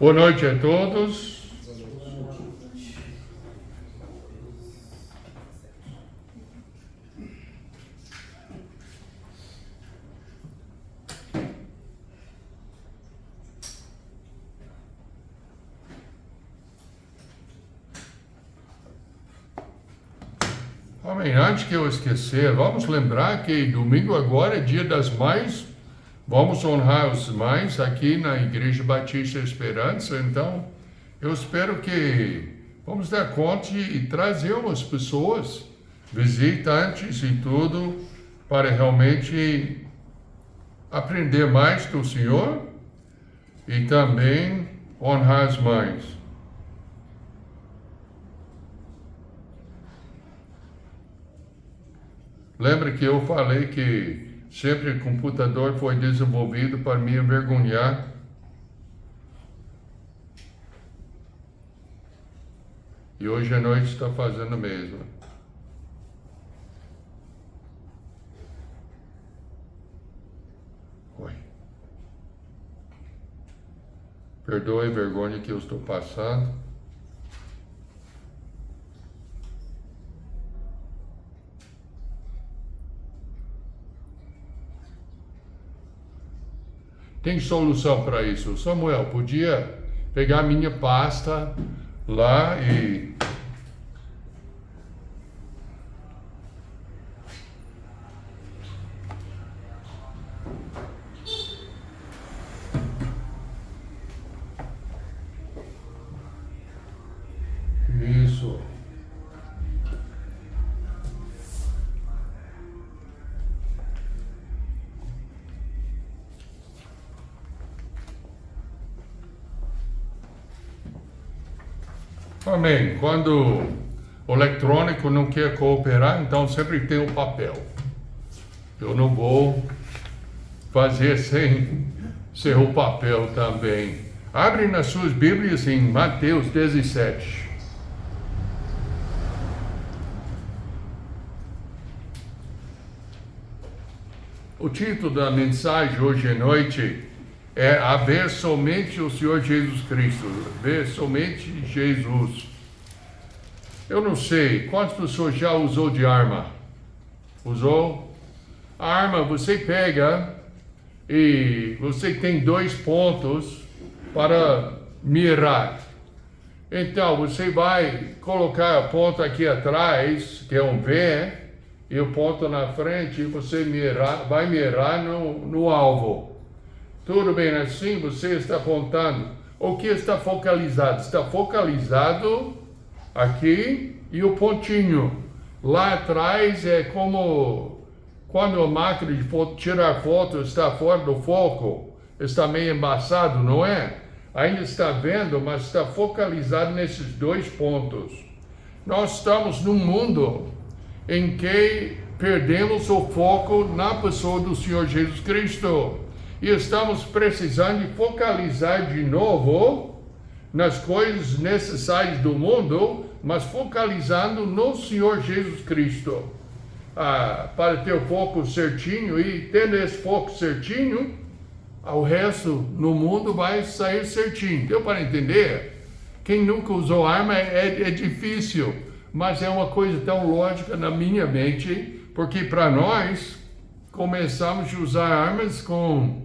Boa noite a todos. Amém. Antes que eu esquecer, vamos lembrar que domingo agora é Dia das Mães. Vamos honrar os mães aqui na Igreja Batista Esperança. Então, eu espero que vamos dar conta e trazer umas pessoas, visitantes e tudo, para realmente aprender mais do Senhor e também honrar as mães. Lembra que eu falei que sempre o computador foi desenvolvido para me envergonhar? E hoje à noite está fazendo o mesmo. Oi. Perdoe a vergonha que eu estou passando. Tem solução para isso. Samuel, podia pegar minha pasta lá e... Isso. Amém. Quando o eletrônico não quer cooperar, então sempre tem o papel. Eu não vou fazer sem ser o papel também. Abre nas suas Bíblias em Mateus 17. O título da mensagem hoje à noite é a ver somente o Senhor Jesus Cristo, ver somente Jesus. Eu não sei, quantas pessoas já usou de arma? Usou? A arma você pega e você tem 2 pontos para mirar. Então você vai colocar a ponta aqui atrás, que é um V, e o ponto na frente, e você vai mirar no alvo. Tudo bem assim? Você está apontando. O que está focalizado? Está focalizado aqui e o pontinho. Lá atrás é como quando a máquina de tirar foto está fora do foco. Está meio embaçado, não é? Ainda está vendo, mas está focalizado nesses 2 pontos. Nós estamos num mundo em que perdemos o foco na pessoa do Senhor Jesus Cristo. E estamos precisando de focalizar de novo nas coisas necessárias do mundo, mas focalizando no Senhor Jesus Cristo. Para ter o foco certinho e tendo esse foco certinho, o resto no mundo vai sair certinho. Deu para entender? Quem nunca usou arma é difícil, mas é uma coisa tão lógica na minha mente, porque para nós começamos a usar armas com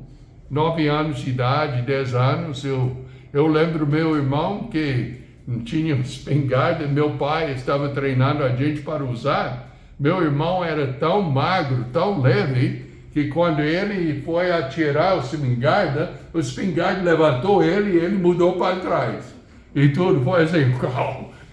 9 anos de idade, 10 anos, eu lembro meu irmão que tinha espingarda, meu pai estava treinando a gente para usar. Meu irmão era tão magro, tão leve, que quando ele foi atirar o espingarda levantou ele e ele mudou para trás. E tudo foi assim,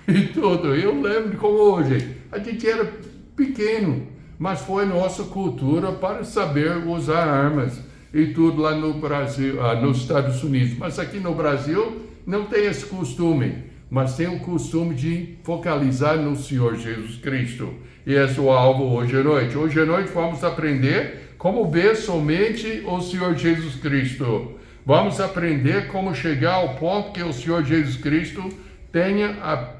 e tudo. Eu lembro como hoje, a gente era pequeno, mas foi nossa cultura para saber usar armas. E tudo lá no Brasil, nos Estados Unidos. Mas aqui no Brasil não tem esse costume, mas tem o costume de focalizar no Senhor Jesus Cristo. E esse é o alvo hoje à noite. Hoje à noite vamos aprender como ver somente o Senhor Jesus Cristo. Vamos aprender como chegar ao ponto que o Senhor Jesus Cristo tenha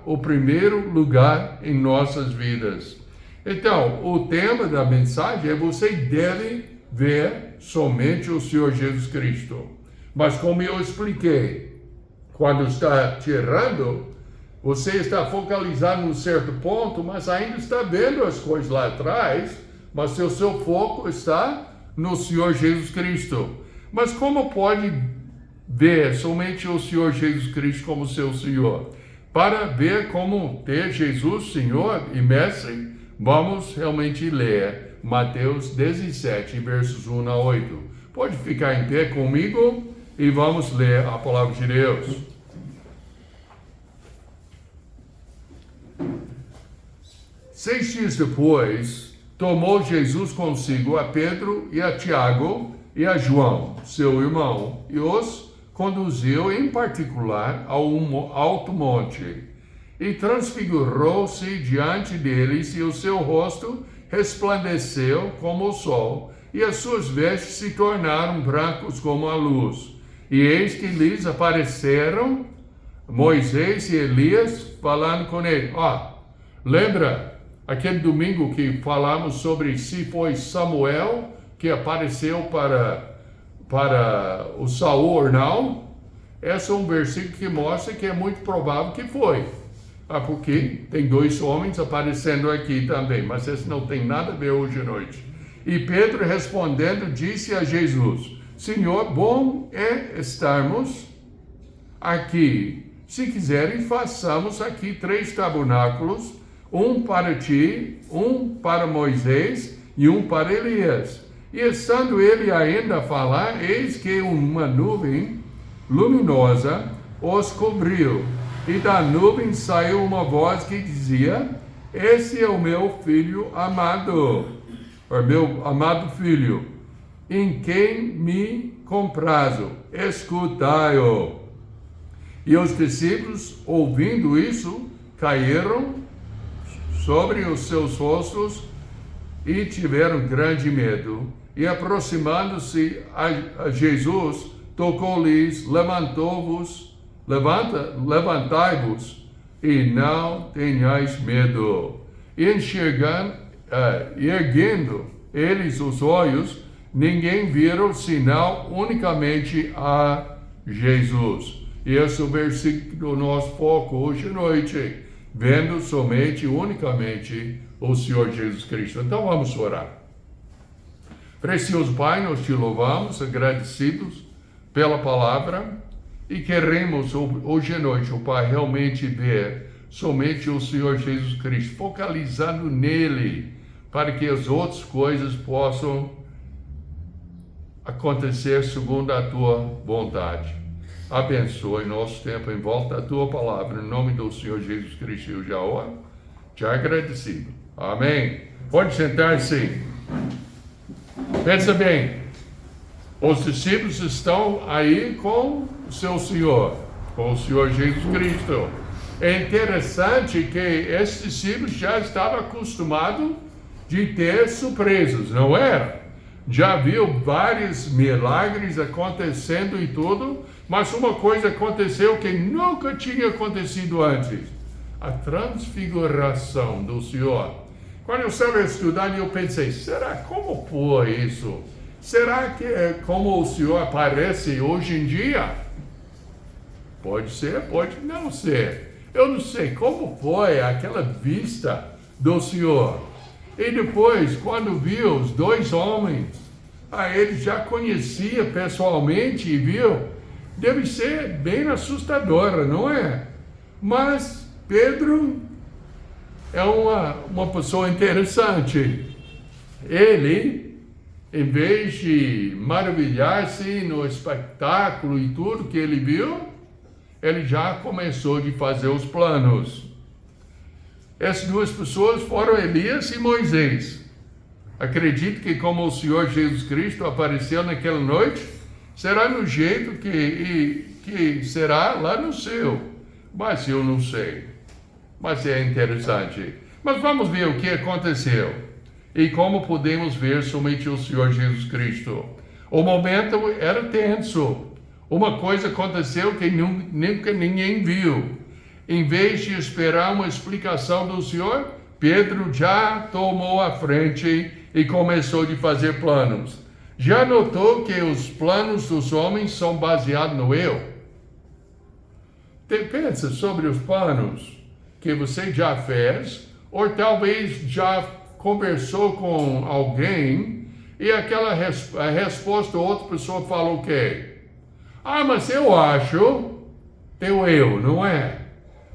o primeiro lugar em nossas vidas. Então, o tema da mensagem é: você deve ver somente o Senhor Jesus Cristo. Mas como eu expliquei, quando está tirando, você está focalizado num certo ponto, mas ainda está vendo as coisas lá atrás, mas o seu foco está no Senhor Jesus Cristo. Mas como pode ver somente o Senhor Jesus Cristo como seu Senhor? Para ver como ter Jesus, Senhor e Mestre, vamos realmente ler Mateus 17, versos 1 a 8. Pode ficar em pé comigo e vamos ler a palavra de Deus. Seis dias depois, tomou Jesus consigo a Pedro e a Tiago e a João, seu irmão, e os conduziu em particular ao alto monte, e transfigurou-se diante deles, e o seu rosto resplandeceu como o sol, e as suas vestes se tornaram brancos como a luz. E eis que lhes apareceram Moisés e Elias falando com ele. Lembra aquele domingo que falamos sobre se foi Samuel que apareceu para o Saul ou não? Esse é um versículo que mostra que é muito provável que foi. Porque tem dois homens aparecendo aqui também, mas isso não tem nada a ver hoje à noite. E Pedro respondendo disse a Jesus: Senhor, bom é estarmos aqui. Se quiseres, façamos aqui 3 tabernáculos, um para ti, um para Moisés e um para Elias. E estando ele ainda a falar, eis que uma nuvem luminosa os cobriu. E da nuvem saiu uma voz que dizia: Esse é o meu filho amado, o meu amado filho, em quem me comprazo, escutai-o. E os discípulos, ouvindo isso, caíram sobre os seus rostos e tiveram grande medo. E aproximando-se a Jesus, tocou-lhes: levantai-vos e não tenhais medo. E erguendo eles os olhos, ninguém viram senão unicamente a Jesus. E esse é o versículo do nosso foco hoje à noite, vendo somente, unicamente o Senhor Jesus Cristo. Então vamos orar. Precioso Pai, nós te louvamos, agradecidos pela palavra, e queremos hoje à noite, o Pai, realmente ver somente o Senhor Jesus Cristo, focalizando nele, para que as outras coisas possam acontecer segundo a tua vontade. Abençoe nosso tempo em volta da tua palavra, em nome do Senhor Jesus Cristo, eu já oro, te agradecido. Amém. Pode sentar-se. Pensa bem, os discípulos estão aí com o seu Senhor, com o Senhor Jesus Cristo. É interessante que esses discípulos já estavam acostumados de ter surpresas, não era? Já viu vários milagres acontecendo e tudo, mas uma coisa aconteceu que nunca tinha acontecido antes: a transfiguração do Senhor. Quando eu estava estudando, eu pensei, será como foi isso? Será que é como o Senhor aparece hoje em dia? Pode ser, pode não ser. Eu não sei como foi aquela vista do Senhor. E depois, quando viu os 2 homens, ele já conhecia pessoalmente e viu. Deve ser bem assustadora, não é? Mas Pedro é uma pessoa interessante. Ele, em vez de maravilhar-se no espetáculo e tudo que ele viu, ele já começou a fazer os planos. Essas 2 pessoas foram Elias e Moisés. Acredito que como o Senhor Jesus Cristo apareceu naquela noite, será no jeito que será lá no céu. Mas eu não sei. Mas é interessante. Mas vamos ver o que aconteceu. E como podemos ver somente o Senhor Jesus Cristo. O momento era tenso. Uma coisa aconteceu que nunca ninguém viu. Em vez de esperar uma explicação do Senhor, Pedro já tomou a frente e começou a fazer planos. Já notou que os planos dos homens são baseados no eu? Pensa sobre os planos que você já fez, ou talvez já conversou com alguém e a resposta outra pessoa falou o quê? Mas eu acho, eu, não é?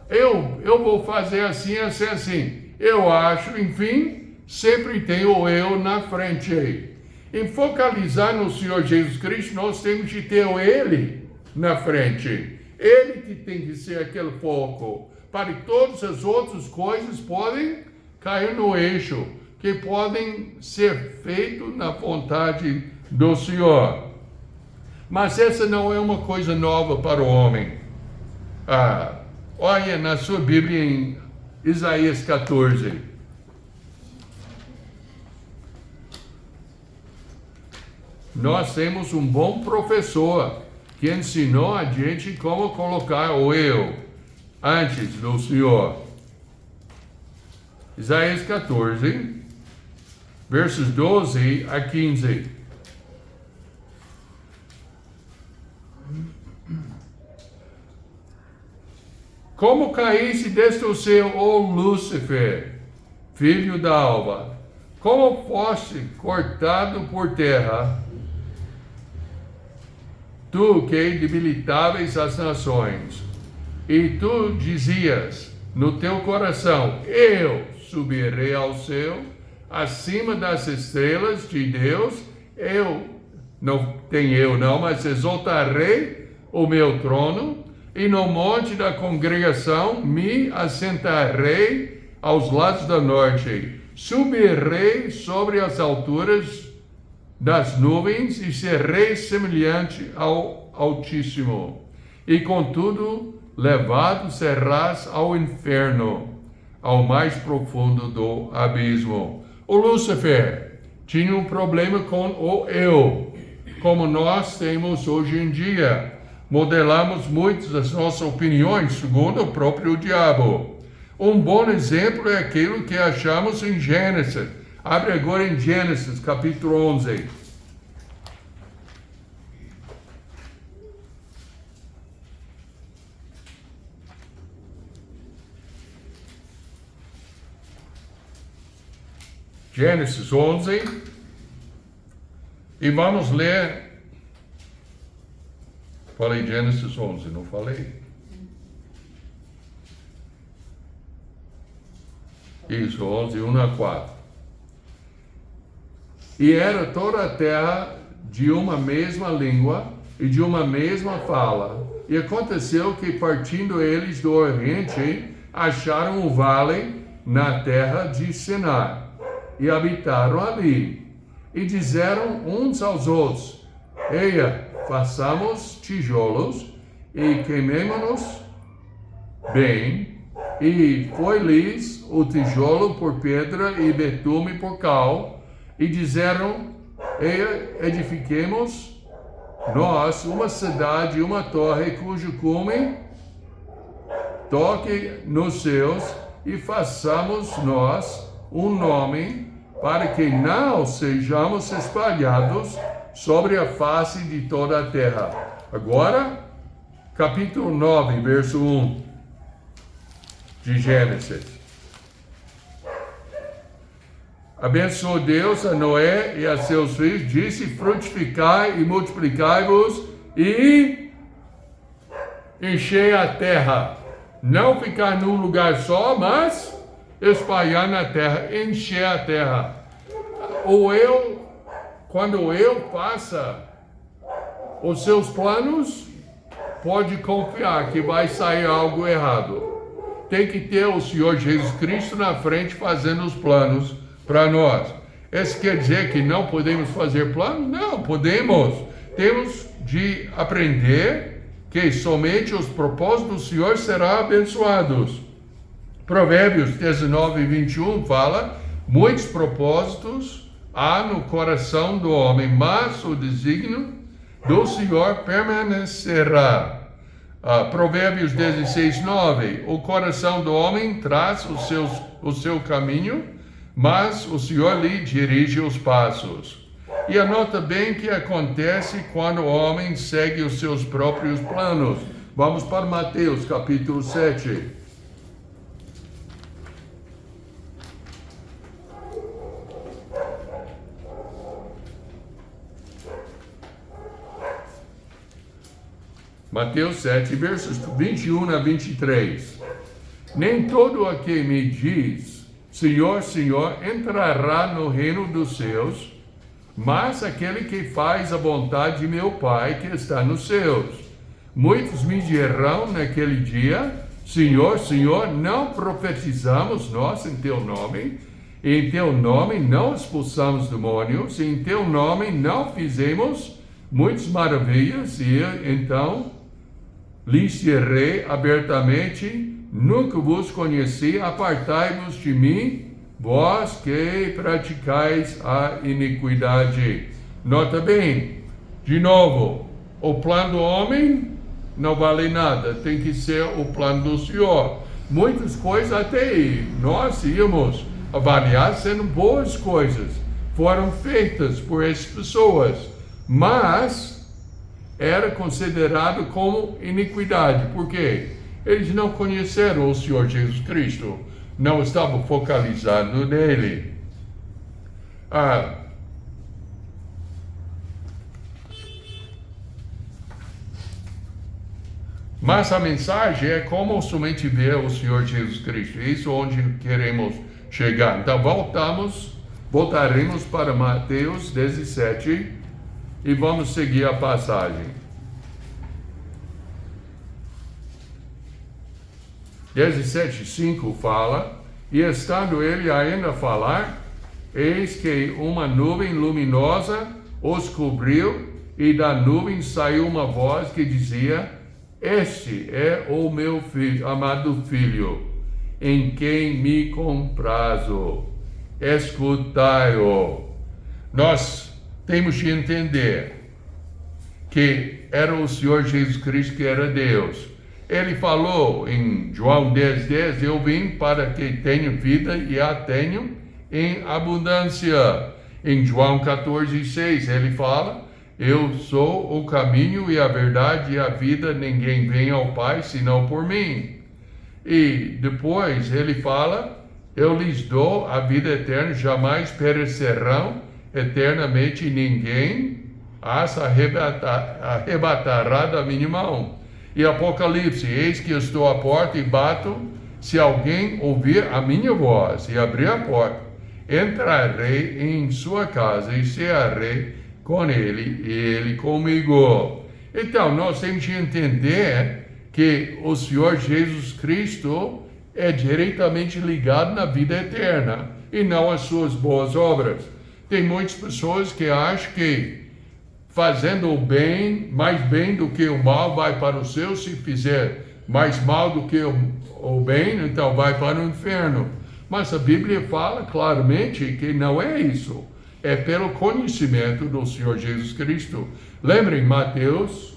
Eu vou fazer assim, assim, assim. Eu acho, enfim, sempre tem o eu na frente. Em focalizar no Senhor Jesus Cristo, nós temos que ter o Ele na frente. Ele que tem que ser aquele foco, para que todas as outras coisas podem cair no eixo, que podem ser feitas na vontade do Senhor. Mas essa não é uma coisa nova para o homem. Olha na sua Bíblia em Isaías 14. Nós temos um bom professor que ensinou a gente como colocar o eu antes do Senhor. Isaías 14, versos 12 a 15. Como caísse deste o céu, ó Lúcifer, filho da alva, como foste cortado por terra, tu que debilitáveis as nações, e tu dizias no teu coração, eu subirei ao céu, acima das estrelas de Deus, mas exaltarei o meu trono, e no monte da congregação me assentarei aos lados da norte, subirei sobre as alturas das nuvens e serei semelhante ao Altíssimo. E contudo, levado serás ao inferno, ao mais profundo do abismo. O Lúcifer tinha um problema com o eu, como nós temos hoje em dia. Modelamos muitas das nossas opiniões segundo o próprio diabo. Um bom exemplo é aquilo que achamos em Gênesis. Abre agora em Gênesis, capítulo 11. Gênesis 11. E vamos ler. Falei Gênesis 11, não falei? Isso, 11, 1 a 4. E era toda a terra de uma mesma língua e de uma mesma fala. E aconteceu que, partindo eles do Oriente, acharam um vale na terra de Sinar, e habitaram ali. E disseram uns aos outros, eia, façamos tijolos e queimemo-nos bem. E foi-lhes o tijolo por pedra e betume por cal. E disseram, edifiquemos nós uma cidade, uma torre, cujo cume toque nos céus, e façamos nós um nome, para que não sejamos espalhados sobre a face de toda a terra. Agora, capítulo 9, verso 1 de Gênesis. Abençoou Deus a Noé e a seus filhos, disse, frutificai e multiplicai-vos e enchei a terra. Não ficar num lugar só, mas espalhar na terra, encher a terra. Quando o eu passa os seus planos, pode confiar que vai sair algo errado. Tem que ter o Senhor Jesus Cristo na frente fazendo os planos para nós. Isso quer dizer que não podemos fazer planos? Não, podemos. Temos de aprender que somente os propósitos do Senhor serão abençoados. Provérbios 19, 21 fala, muitos propósitos há no coração do homem, mas o desígnio do Senhor permanecerá. Provérbios 16, 9, o coração do homem traz o seu caminho, mas o Senhor lhe dirige os passos. E anota bem que acontece quando o homem segue os seus próprios planos. Vamos para Mateus, capítulo 7. Mateus 7, versos 21 a 23. Nem todo o que me diz, Senhor, Senhor, entrará no reino dos céus, mas aquele que faz a vontade de meu Pai que está nos céus. Muitos me dirão naquele dia, Senhor, Senhor, não profetizamos nós em teu nome, em teu nome não expulsamos demônios, em teu nome não fizemos muitas maravilhas, e então lhes direi abertamente, nunca vos conheci, apartai-vos de mim, vós que praticais a iniquidade. Nota bem, de novo, o plano do homem não vale nada, tem que ser o plano do Senhor. Muitas coisas até nós íamos avaliar sendo boas coisas, foram feitas por essas pessoas, mas era considerado como iniquidade. Por quê? Eles não conheceram o Senhor Jesus Cristo, não estavam focalizados nele. Mas a mensagem é como somente ver o Senhor Jesus Cristo. Isso é onde queremos chegar. Então voltaremos para Mateus 17 e vamos seguir a passagem. 17:5 fala, e estando ele ainda a falar, eis que uma nuvem luminosa os cobriu, e da nuvem saiu uma voz que dizia, este é o meu filho, amado filho, em quem me comprazo, escutai-o. Nós temos de entender que era o Senhor Jesus Cristo que era Deus. Ele falou em João 10:10, eu vim para que tenham vida e a tenham em abundância. Em João 14:6 ele fala, eu sou o caminho e a verdade e a vida, ninguém vem ao Pai senão por mim. E depois ele fala, eu lhes dou a vida eterna, jamais perecerão eternamente, ninguém as arrebatará da minha mão. E Apocalipse, eis que eu estou à porta e bato, se alguém ouvir a minha voz e abrir a porta, entrarei em sua casa e cearei com ele e ele comigo. Então, nós temos que entender que o Senhor Jesus Cristo é diretamente ligado na vida eterna e não às suas boas obras. Tem muitas pessoas que acham que fazendo o bem, mais bem do que o mal, vai para o céu. Se fizer mais mal do que o bem, então vai para o inferno. Mas a Bíblia fala claramente que não é isso. É pelo conhecimento do Senhor Jesus Cristo. Lembrem Mateus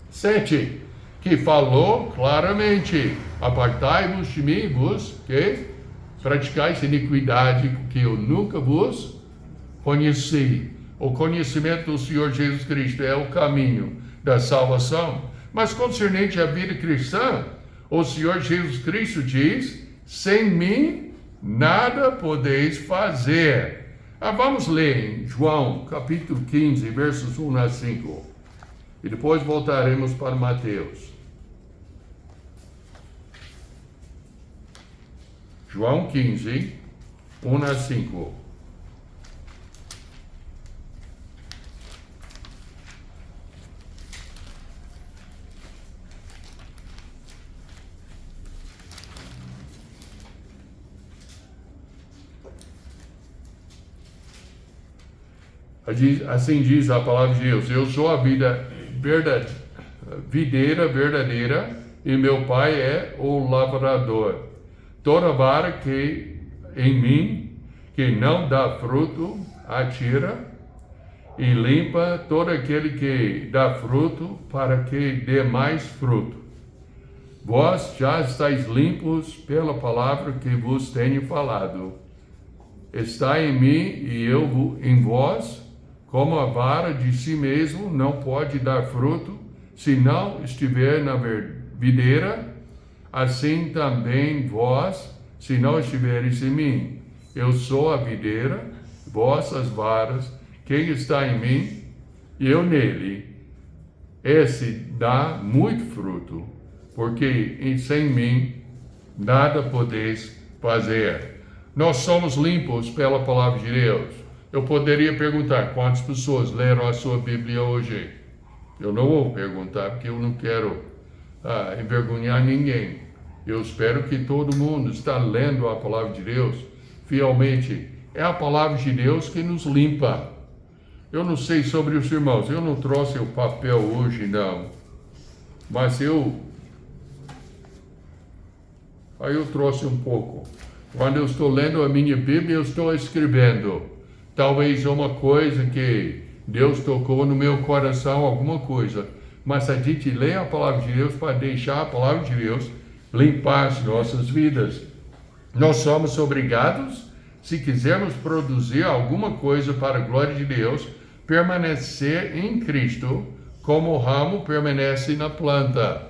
7, que falou claramente, apartai-vos de mim, vos que praticais iniquidade, que eu nunca vos conheci. O conhecimento do Senhor Jesus Cristo é o caminho da salvação. Mas concernente à vida cristã, o Senhor Jesus Cristo diz, sem mim nada podeis fazer. Vamos ler em João capítulo 15, versos 1 a 5. E depois voltaremos para Mateus. João 15, 1 a 5. Assim diz a palavra de Deus, eu sou a videira verdadeira e meu pai é o lavrador. Toda vara que em mim, que não dá fruto, atira e limpa todo aquele que dá fruto, para que dê mais fruto. Vós já estáis limpos pela palavra que vos tenho falado. Está em mim e eu em vós. Como a vara de si mesmo não pode dar fruto se não estiver na videira, assim também vós, se não estiveres em mim. Eu sou a videira, vós as varas, quem está em mim e eu nele, esse dá muito fruto, porque sem mim nada podeis fazer. Nós somos limpos pela palavra de Deus. Eu poderia perguntar quantas pessoas leram a sua Bíblia hoje. Eu não vou perguntar porque eu não quero envergonhar ninguém. Eu espero que todo mundo está lendo a palavra de Deus fielmente. É a palavra de Deus que nos limpa. Eu não sei sobre os irmãos, eu não trouxe o papel hoje não, mas eu trouxe um pouco. Quando eu estou lendo a minha Bíblia, eu estou escrevendo. Talvez uma coisa que Deus tocou no meu coração, alguma coisa. Mas a gente lê a palavra de Deus para deixar a palavra de Deus limpar as nossas vidas. Nós somos obrigados, se quisermos produzir alguma coisa para a glória de Deus, permanecer em Cristo, como o ramo permanece na planta.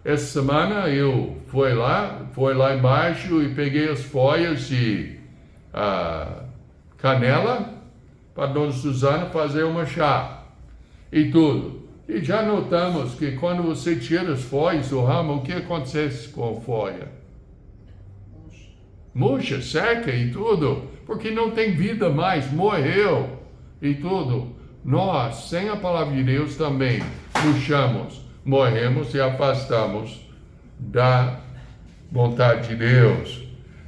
Essa semana eu fui lá embaixo e peguei as folhas de canela para Dona Suzana fazer uma chá e tudo. E já notamos que quando você tira as folhas do ramo, o que acontece com a folha? Murcha, seca e tudo, porque não tem vida mais, morreu e tudo. Nós, sem a palavra de Deus também, murchamos, morremos e afastamos da vontade de Deus.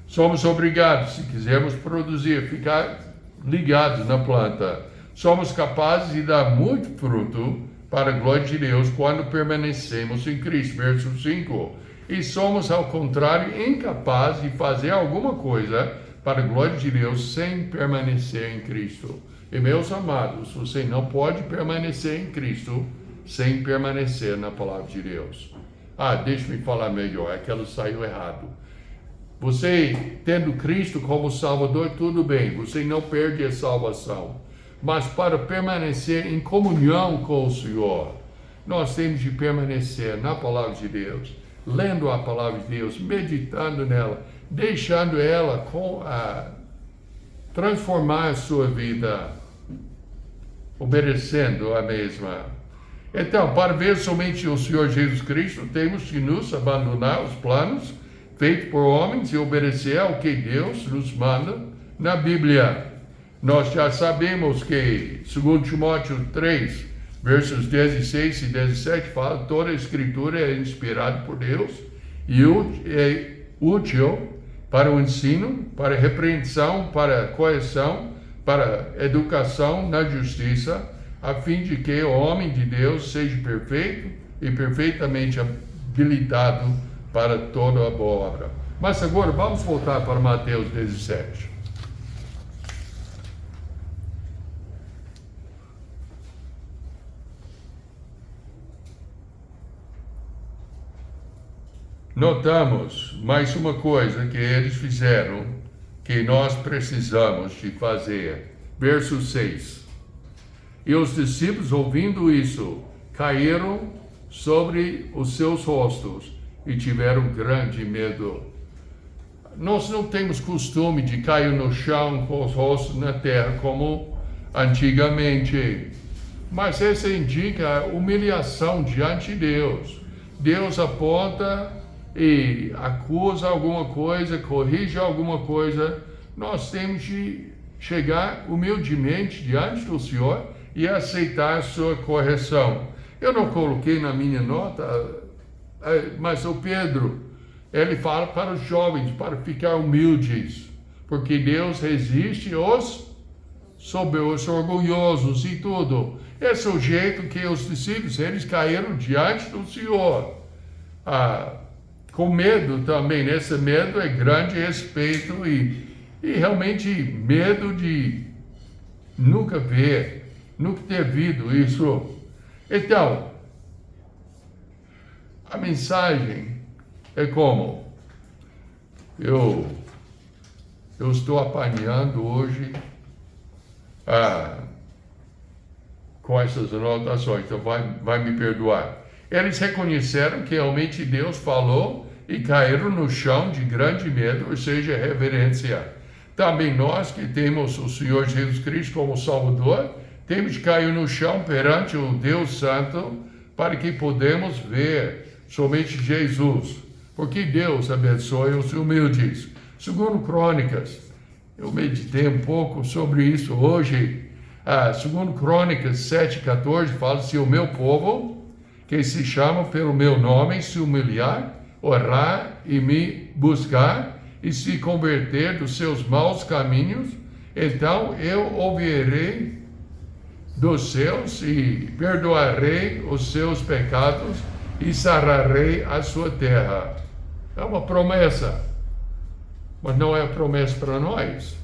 Somos obrigados, se quisermos produzir, ficar ligados na planta. Somos capazes de dar muito fruto para a glória de Deus quando permanecemos em Cristo. Verso 5. E somos, ao contrário, incapazes de fazer alguma coisa para a glória de Deus sem permanecer em Cristo. E, meus amados, você não pode permanecer em Cristo sem permanecer na palavra de Deus. Deixa-me falar melhor, aquilo saiu errado. Você, tendo Cristo como Salvador, tudo bem, você não perde a salvação. Mas para permanecer em comunhão com o Senhor, nós temos de permanecer na palavra de Deus, lendo a palavra de Deus, meditando nela, deixando ela transformar a sua vida, obedecendo a mesma. Então, para ver somente o Senhor Jesus Cristo, temos que nos abandonar os planos feitos por homens e obedecer ao que Deus nos manda na Bíblia. Nós já sabemos que, segundo Timóteo 3, versos 16 e 17, fala que toda a Escritura é inspirada por Deus e é útil para o ensino, para a repreensão, para a correção, para a educação na justiça, a fim de que o homem de Deus seja perfeito e perfeitamente habilitado para toda a boa obra. Mas agora vamos voltar para Mateus 17. Notamos mais uma coisa que eles fizeram, que nós precisamos de fazer. Verso 6. E os discípulos, ouvindo isso, caíram sobre os seus rostos e tiveram grande medo. Nós não temos costume de cair no chão com os rostos na terra como antigamente, mas essa indica a humilhação diante de Deus. Deus aponta e acusa alguma coisa, corrige alguma coisa. Nós temos de chegar humildemente diante do Senhor e aceitar a sua correção. Eu não coloquei na minha nota, mas o Pedro, ele fala para os jovens, para ficar humildes, porque Deus resiste os orgulhosos e tudo. Esse é o jeito que os discípulos, eles caíram diante do Senhor. Com medo também, esse medo é grande respeito e realmente medo de nunca ter visto isso. Então, a mensagem é como? Eu estou apanhando hoje com essas anotações, então vai me perdoar. Eles reconheceram que realmente Deus falou e caíram no chão de grande medo, ou seja, reverência. Também nós que temos o Senhor Jesus Cristo como Salvador, temos que cair no chão perante o Deus Santo para que podemos ver somente Jesus. Porque Deus abençoe os humildes. Segundo Crônicas, eu meditei um pouco sobre isso hoje. Segundo Crônicas 7,14, fala: se o meu povo, que se chama pelo meu nome, se humilhar, orar e me buscar, e se converter dos seus maus caminhos, então eu ouvirei dos céus e perdoarei os seus pecados e sararei a sua terra. É uma promessa, mas não é promessa para nós.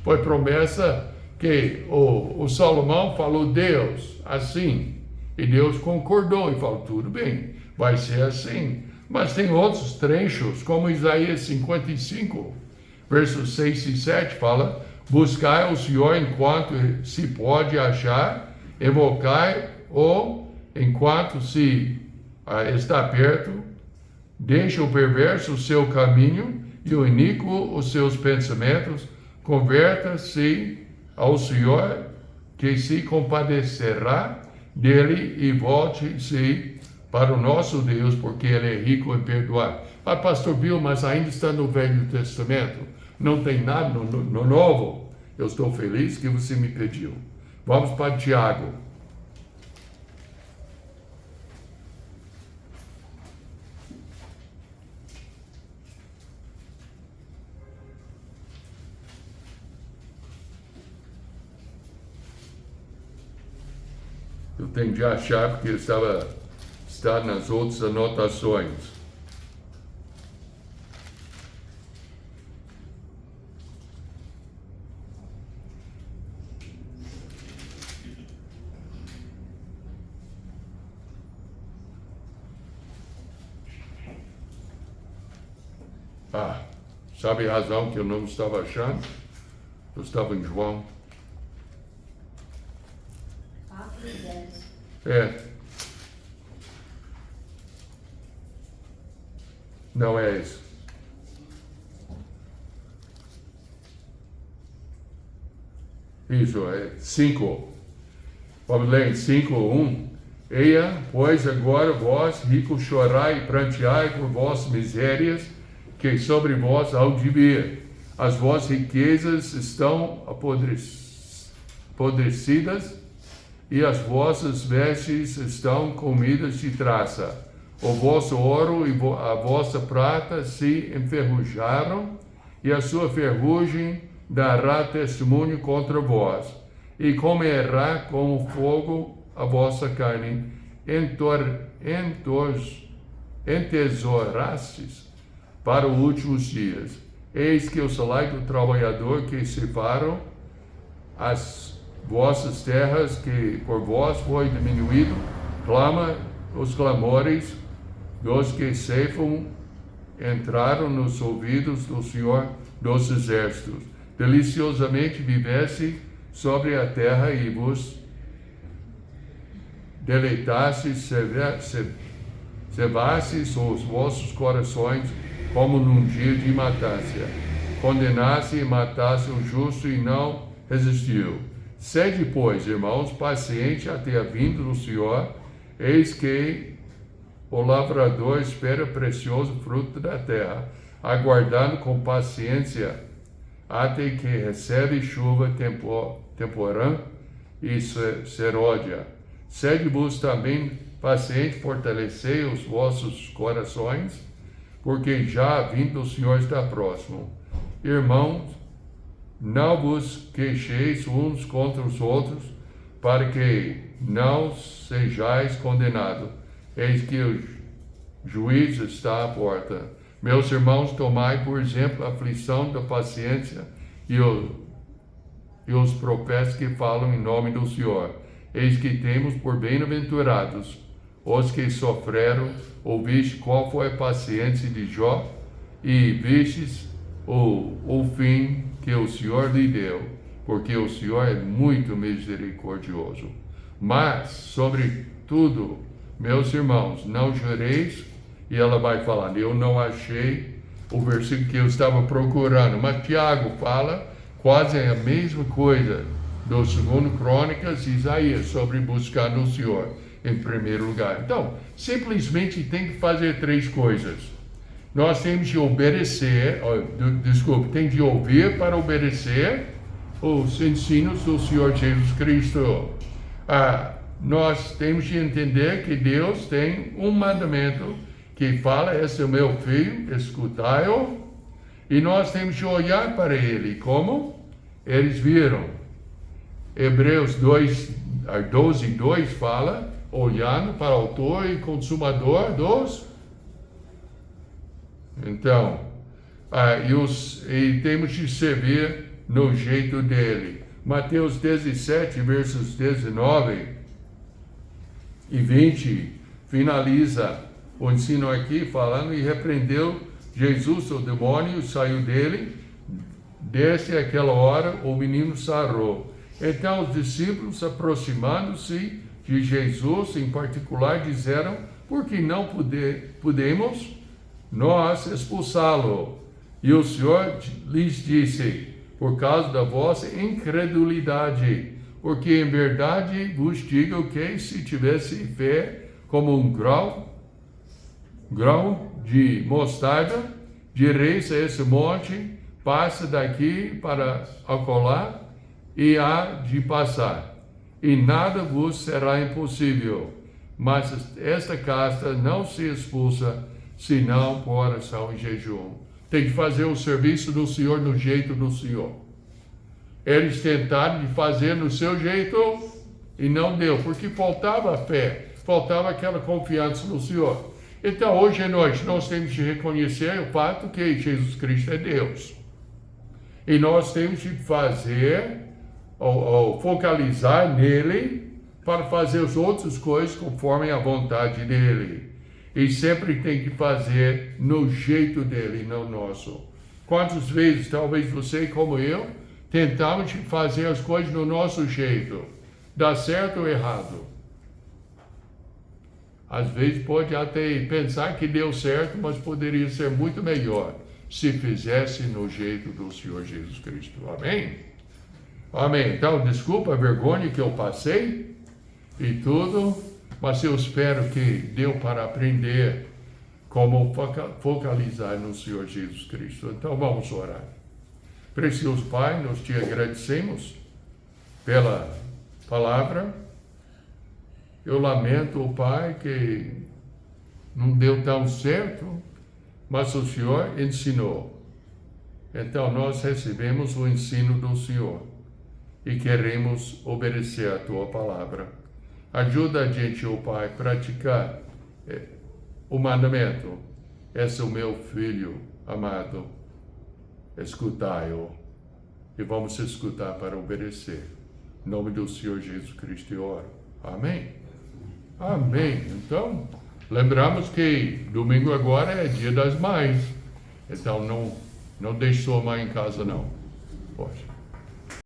Foi promessa que o Salomão falou: Deus, assim, e Deus concordou e falou: tudo bem, vai ser assim. Mas tem outros trechos, como Isaías 55, versos 6 e 7, fala: buscai o Senhor enquanto se pode achar, invocai-o enquanto se está perto, deixa o perverso o seu caminho e o iníquo os seus pensamentos, converta-se ao Senhor, que se compadecerá dele, e volte-se para o nosso Deus, porque Ele é rico em perdoar. Pastor Bill, mas ainda está no Velho Testamento, não tem nada no Novo. Eu estou feliz que você me pediu. Vamos para Tiago. Eu tenho de achar porque está nas outras anotações. Sabe a razão que eu não estava achando? Eu estava em João. Não é isso. Isso, é 5. Vamos ler em 5:1. Eia, pois agora vós, ricos, chorai e pranteai por vossas misérias, que sobre vós hão de vir. As vossas riquezas estão apodrecidas, e as vossas vestes estão comidas de traça. O vosso ouro e a vossa prata se enferrujaram, e a sua ferrugem dará testemunho contra vós, e comerá com fogo a vossa carne. Entesourastes para os últimos dias. Eis que o salário do trabalhador que ceifaram as vossas terras, que por vós foi diminuído, clama os clamores dos que ceifam, entraram nos ouvidos do Senhor dos Exércitos. Deliciosamente vivesse sobre a terra e vos deleitasse, cevasses os vossos corações como num dia de matança. Condenasse e matasse o justo e não resistiu. Sede, pois, irmãos, paciente até a vinda do Senhor. Eis que o lavrador espera precioso fruto da terra, aguardando com paciência até que recebe chuva temporã e seródia. Sede-vos também paciente, fortalecei os vossos corações, porque já a vinda do Senhor está próximo. Irmãos, não vos queixeis uns contra os outros, para que não sejais condenados. Eis que o juízo está à porta. Meus irmãos, tomai por exemplo a aflição da paciência e os profetas que falam em nome do Senhor. Eis que temos por bem-aventurados os que sofreram. Ouviste qual foi a paciência de Jó, e vistes o fim que o Senhor lhe deu, porque o Senhor é muito misericordioso. Mas, sobretudo, meus irmãos, não jureis, e ela vai falando, eu não achei o versículo que eu estava procurando, mas Tiago fala quase a mesma coisa do 2 Crônicas e Isaías, sobre buscar no Senhor em primeiro lugar. Então, simplesmente tem que fazer 3 coisas. Nós temos de obedecer, tem de ouvir para obedecer os ensinos do Senhor Jesus Cristo. Nós temos de entender que Deus tem um mandamento que fala, esse é o meu filho, escutai-o, e nós temos de olhar para ele, como eles viram. Hebreus 12:2 fala, olhando para o autor e consumador dos... Então, e temos de servir no jeito dele. Mateus 17, versos 19 e 20, finaliza o ensino aqui falando, e repreendeu Jesus o demônio, saiu dele, desde aquela hora o menino sarou. Então os discípulos, aproximando-se de Jesus em particular, disseram, por que não podemos nós expulsá-lo? E o Senhor lhes disse, por causa da vossa incredulidade, porque em verdade vos digo que se tivesse fé como um grão de mostarda, direis a esse monte, passa daqui para acolá, e há de passar, e nada vos será impossível. Mas esta casta não se expulsa, senão por oração e jejum. Tem que fazer o serviço do Senhor no jeito do Senhor. Eles tentaram de fazer no seu jeito e não deu, porque faltava fé, faltava aquela confiança no Senhor. Então, hoje à noite, nós temos de reconhecer o fato que Jesus Cristo é Deus. E nós temos de fazer, ou focalizar nele, para fazer as outras coisas conforme a vontade dele. E sempre tem que fazer no jeito dele, não nosso. Quantas vezes, talvez você como eu, tentamos fazer as coisas no nosso jeito, dá certo ou errado? Às vezes pode até pensar que deu certo, mas poderia ser muito melhor se fizesse no jeito do Senhor Jesus Cristo. Amém? Amém. Então, desculpa a vergonha que eu passei e tudo, mas eu espero que deu para aprender como focalizar no Senhor Jesus Cristo. Então, vamos orar. Precioso Pai, nós te agradecemos pela palavra. Eu lamento, Pai, que não deu tão certo, mas o Senhor ensinou. Então, nós recebemos o ensino do Senhor e queremos obedecer a Tua palavra. Ajuda a gente, ó Pai, a praticar o mandamento. Esse é o meu filho amado. Escutai-o. E vamos escutar para obedecer. Em nome do Senhor Jesus Cristo eu oro. Amém? Amém. Então, lembramos que domingo agora é Dia das Mães. Então, não deixe sua mãe em casa, não. Poxa.